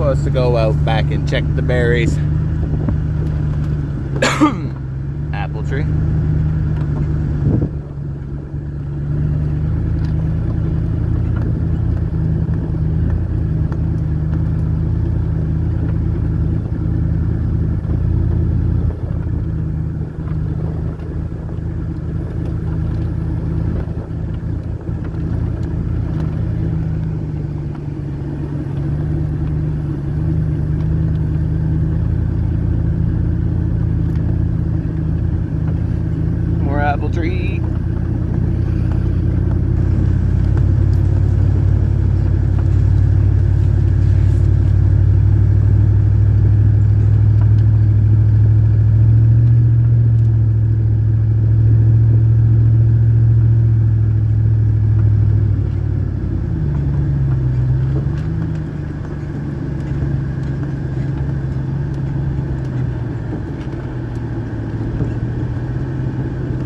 us to go out back and check the berries. Apple tree. Apple tree.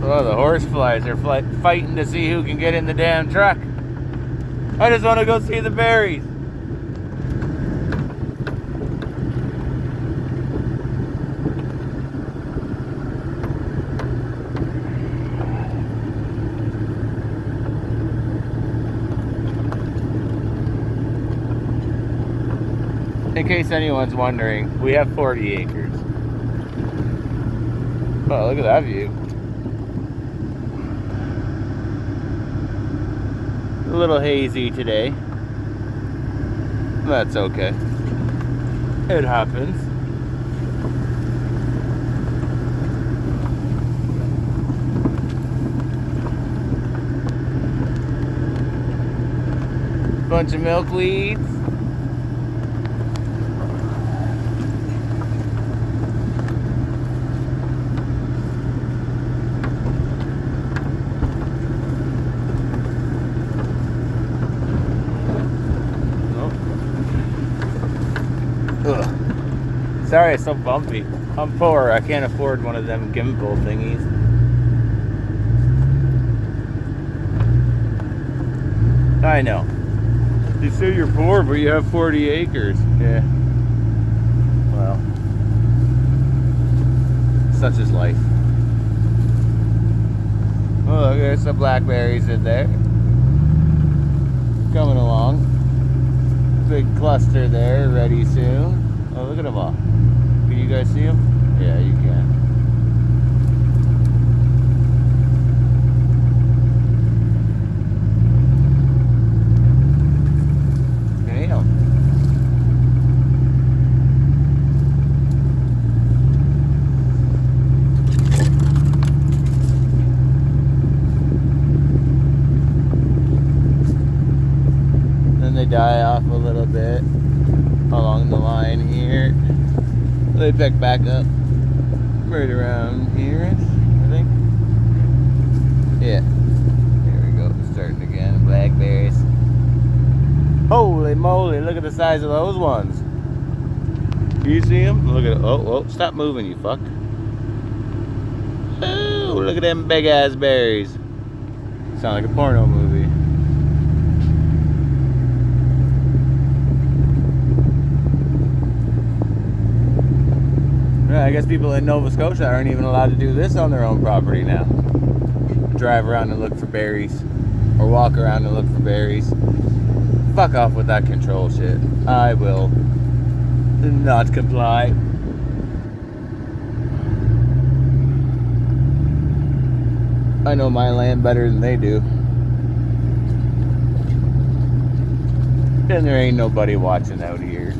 Oh, the horseflies are fighting to see who can get in the damn truck. I just want to go see the berries. In case anyone's wondering, we have 40 acres. Oh, look at that view. A little hazy today. That's okay. It happens. Bunch of milkweeds. Ugh. Sorry it's so bumpy. I'm poor. I can't afford one of them gimbal thingies. I know. You say you're poor, but you have 40 acres. Yeah. Well, such is life. Oh, look, there's some blackberries in there. Coming along. Big cluster there, ready soon. Oh, look at them all. Can you guys see them? Yeah, you can. Damn. Then they die off a little bit along the line here. They pick back up right around here, I think. Yeah. Here we go. Starting again. Blackberries. Holy moly, look at the size of those ones. Do you see them? Look at it. Oh, stop moving, you fuck. Oh, look at them big ass berries. Sound like a porno movie. I guess people in Nova Scotia aren't even allowed to do this on their own property now. Drive around and look for berries. Or walk around and look for berries. Fuck off with that control shit. I will not comply. I know my land better than they do. And there ain't nobody watching out here.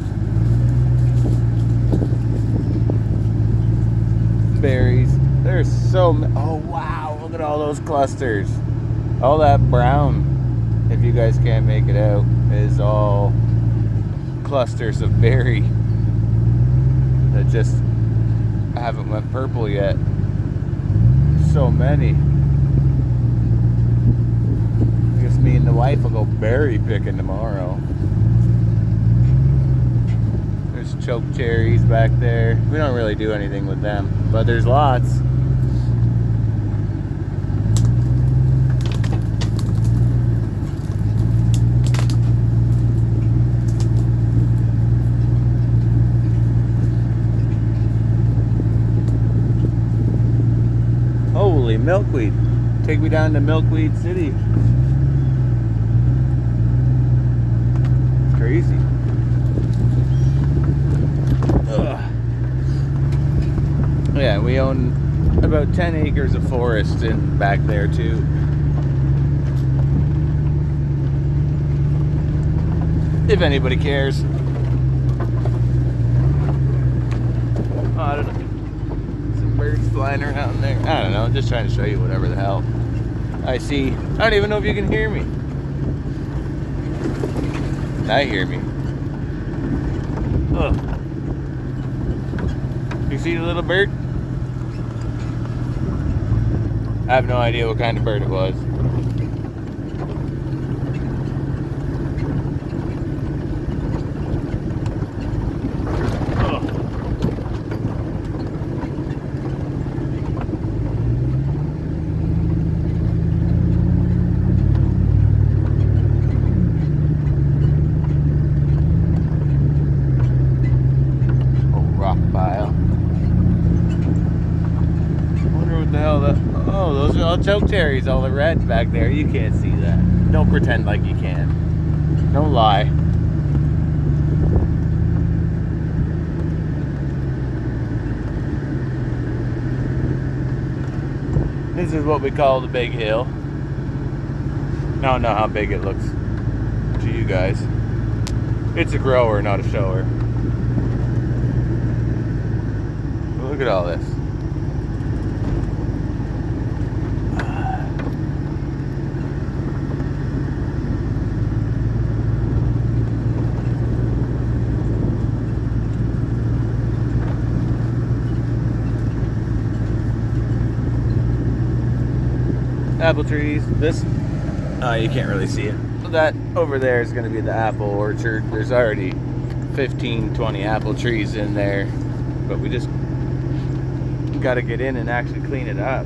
Berries. There's so many. Oh wow, look at all those clusters. All that brown, if you guys can't make it out, is all clusters of berry that just haven't went purple yet. So many. I guess me and the wife will go berry picking tomorrow. Choke cherries back there. We don't really do anything with them, but there's lots. milkweed. Take me down to Milkweed City. It's crazy. Ugh. Yeah, we own about 10 acres of forest in back there too. If anybody cares. Oh, I don't know. Some birds flying around there. I don't know. I'm just trying to show you whatever the hell I see. I don't even know if you can hear me. I hear me. Ugh. You see the little bird? I have no idea what kind of bird it was. Oh, those are all choke cherries, all the red back there. You can't see that. Don't pretend like you can. Don't lie. This is what we call the big hill. I don't know how big it looks to you guys. It's a grower, not a shower. Look at all this. Apple trees. This, you can't really see it. That over there is going to be the apple orchard. There's already 15, 20 apple trees in there, but we just got to get in and actually clean it up.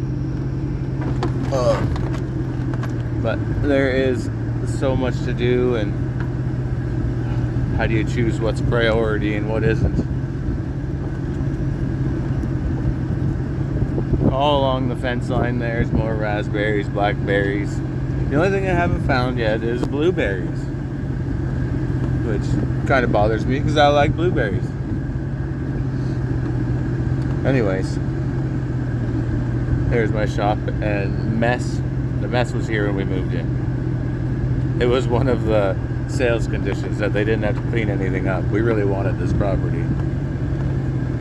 But there is so much to do, and how do you choose what's priority and what isn't? All along the fence line there's more raspberries, blackberries. The only thing I haven't found yet is blueberries, which kind of bothers me because I like blueberries. Anyways, there's my shop and mess. The mess was here when we moved in. It was one of the sales conditions that they didn't have to clean anything up. We really wanted this property.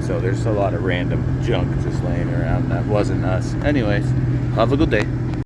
So there's a lot of random junk just laying around that wasn't us. Anyways, have a good day.